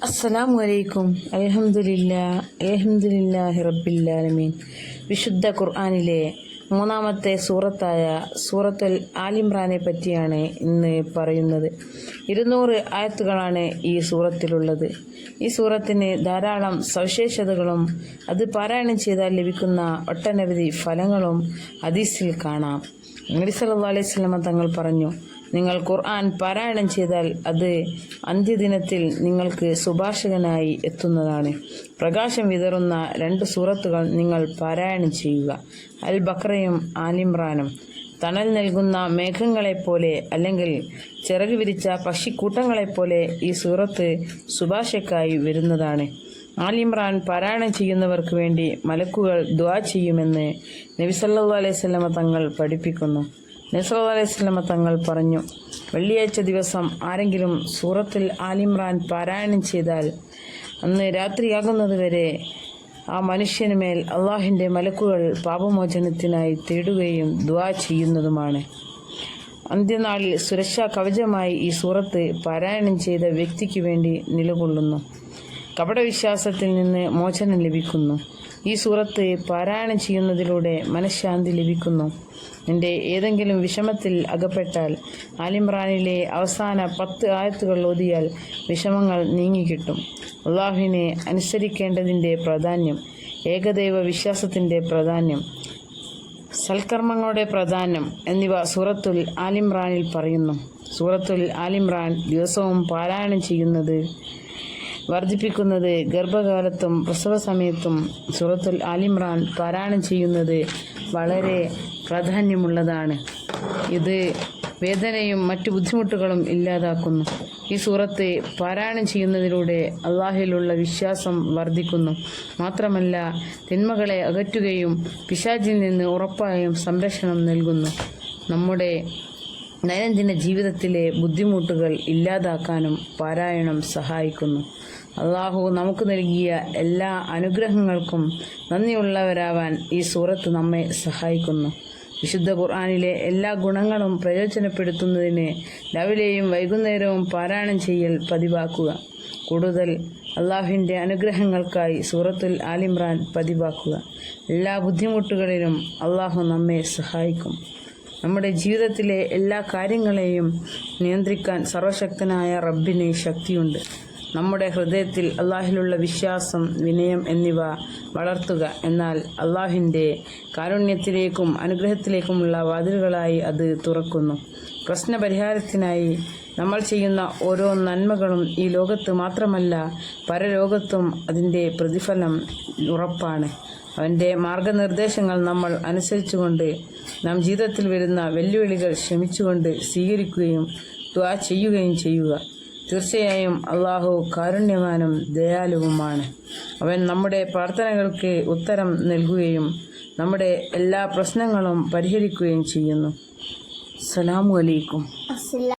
അസ്സലാമു അലൈക്കും. അൽഹംദുലില്ലാഹി റബ്ബിൽ ആലമീൻ. വിശുദ്ധ ഖുർആനിലെ മൂന്നാമത്തെ സൂറത്തായ സൂറത്തുൽ ആലിമ്രാനെ പറ്റിയാണ് ഇന്ന് പറയുന്നത്. 200 ആയത്തുകളാണ് ഈ സൂറത്തിലുള്ളത്. ഈ സൂറത്തിന് ധാരാളം സവിശേഷതകളും അത് പാരായണം ചെയ്താൽ ലഭിക്കുന്ന ഒട്ടനവധി ഫലങ്ങളും ഹദീസിൽ കാണാം. നബി സല്ലല്ലാഹു അലൈഹി വസല്ലം തങ്ങൾ പറഞ്ഞു, നിങ്ങൾ ഖുർആൻ പാരായണം ചെയ്താൽ അത് അന്ത്യദിനത്തിൽ നിങ്ങൾക്ക് ശുപാർശകനായി എത്തുന്നതാണ്. പ്രകാശം വിതറുന്ന 2 സൂറത്തുകൾ നിങ്ങൾ പാരായണം ചെയ്യുക. അൽ ബഖറയും ആലിമ്രാനും. തണൽ നൽകുന്ന മേഘങ്ങളെപ്പോലെ അല്ലെങ്കിൽ ചിറക് വിരിച്ച പക്ഷിക്കൂട്ടങ്ങളെപ്പോലെ ഈ സൂറത്ത് ശുപാർശക്കായി വരുന്നതാണ്. ആലിമ്രാൻ പാരായണം ചെയ്യുന്നവർക്ക് വേണ്ടി മലക്കുകൾ ദുആ ചെയ്യുമെന്ന് നബി സല്ലല്ലാഹു അലൈഹി വസല്ലം തങ്ങൾ പഠിപ്പിക്കുന്നു. നബി സല്ലല്ലാഹു അലൈഹി വസല്ലം തങ്ങൾ പറഞ്ഞു, വെള്ളിയാഴ്ച ദിവസം ആരെങ്കിലും സൂറത്തുൽ ആലിമ്രാൻ പാരായണം ചെയ്താൽ അന്ന് രാത്രിയാകുന്നതുവരെ ആ മനുഷ്യനുമേൽ അള്ളാഹുവിൻ്റെ മലക്കുകൾ പാപമോചനത്തിനായി തേടുകയും ദുആ ചെയ്യുന്നതുമാണ്. അന്ത്യനാളിൽ സുരക്ഷാ കവചമായി ഈ സൂറത്ത് പാരായണം ചെയ്ത വ്യക്തിക്ക് വേണ്ടി നിലകൊള്ളുന്നു. കപടവിശ്വാസത്തിൽ നിന്ന് മോചനം ലഭിക്കുന്നു. ഈ സൂറത്ത് പാരായണം ചെയ്യുന്നതിലൂടെ മനഃശാന്തി ലഭിക്കുന്നു. നിന്റെ ഏതെങ്കിലും വിഷമത്തിൽ അകപ്പെട്ടാൽ ആലിമ്രാനിലെ അവസാന 10 ആയത്തുകൾ ഓതിയാൽ വിഷമങ്ങൾ നീങ്ങിക്കിട്ടും. അള്ളാഹുവിനെ അനുസരിക്കേണ്ടതിൻ്റെ പ്രാധാന്യം, ഏകദൈവ വിശ്വാസത്തിൻ്റെ പ്രാധാന്യം, സൽക്കർമ്മങ്ങളുടെ പ്രാധാന്യം എന്നിവ സൂറത്തുൽ ആലിമ്രാനിൽ പറയുന്നു. സൂറത്തുൽ ആലിമ്രാൻ ദിവസവും പാരായണം ചെയ്യുന്നത് വർദ്ധിപ്പിക്കുന്നത് ഗർഭകാലത്തും പ്രസവ സമയത്തും സൂറത്തുൽ ആലിമ്രാൻ പാരായണം ചെയ്യുന്നത് വളരെ പ്രാധാന്യമുള്ളതാണ്. ഇത് വേദനയും മറ്റു ബുദ്ധിമുട്ടുകളും ഇല്ലാതാക്കുന്നു. ഈ സൂറത്ത് പാരായണം ചെയ്യുന്നതിലൂടെ അള്ളാഹുവിലുള്ള വിശ്വാസം വർദ്ധിക്കുന്നു. മാത്രമല്ല, തിന്മകളെ അകറ്റുകയും പിശാചിൽ നിന്ന് ഉറപ്പായും സംരക്ഷണം നൽകുന്നു. നമ്മുടെ ദൈനംദിന ജീവിതത്തിലെ ബുദ്ധിമുട്ടുകൾ ഇല്ലാതാക്കാനും പാരായണം സഹായിക്കുന്നു. അള്ളാഹു നമുക്ക് നൽകിയ എല്ലാ അനുഗ്രഹങ്ങൾക്കും നന്ദിയുള്ളവരാവാൻ ഈ സൂറത്ത് നമ്മെ സഹായിക്കുന്നു. വിശുദ്ധ ഖുർആനിലെ എല്ലാ ഗുണങ്ങളും പ്രയോജനപ്പെടുത്തുന്നതിന് രാവിലെയും വൈകുന്നേരവും പാരായണം ചെയ്യൽ പതിവാക്കുക. കൂടുതൽ അള്ളാഹുവിൻ്റെ അനുഗ്രഹങ്ങൾക്കായി സൂറത്തുൽ ആലിമ്രാൻ പതിവാക്കുക. എല്ലാ ബുദ്ധിമുട്ടുകളിലും അള്ളാഹു നമ്മെ സഹായിക്കും. നമ്മുടെ ജീവിതത്തിലെ എല്ലാ കാര്യങ്ങളെയും നിയന്ത്രിക്കാൻ സർവശക്തനായ റബ്ബിന് ശക്തിയുണ്ട്. നമ്മുടെ ഹൃദയത്തിൽ അള്ളാഹിലുള്ള വിശ്വാസം, വിനയം എന്നിവ വളർത്തുക. എന്നാൽ അള്ളാഹുവിൻ്റെ കാരുണ്യത്തിലേക്കും അനുഗ്രഹത്തിലേക്കുമുള്ള വാതിലുകളായി അത് തുറക്കുന്നു. പ്രശ്നപരിഹാരത്തിനായി നമ്മൾ ചെയ്യുന്ന ഓരോ നന്മകളും ഈ ലോകത്ത് മാത്രമല്ല പരലോകത്തും അതിൻ്റെ പ്രതിഫലം ഉറപ്പാണ്. അവൻ്റെ മാർഗനിർദ്ദേശങ്ങൾ നമ്മൾ അനുസരിച്ചുകൊണ്ട് നാം ജീവിതത്തിൽ വരുന്ന വെല്ലുവിളികൾ ക്ഷമിച്ചുകൊണ്ട് സ്വീകരിക്കുകയും ദുആ ചെയ്യുകയും ചെയ്യുക. തീർച്ചയായും അള്ളാഹു കാരുണ്യവാനും ദയാലുവുമാണ്. അവൻ നമ്മുടെ പ്രാർത്ഥനകൾക്ക് ഉത്തരം നൽകുകയും നമ്മുടെ എല്ലാ പ്രശ്നങ്ങളും പരിഹരിക്കുകയും ചെയ്യുന്നു. അസ്സലാമു അലൈക്കും.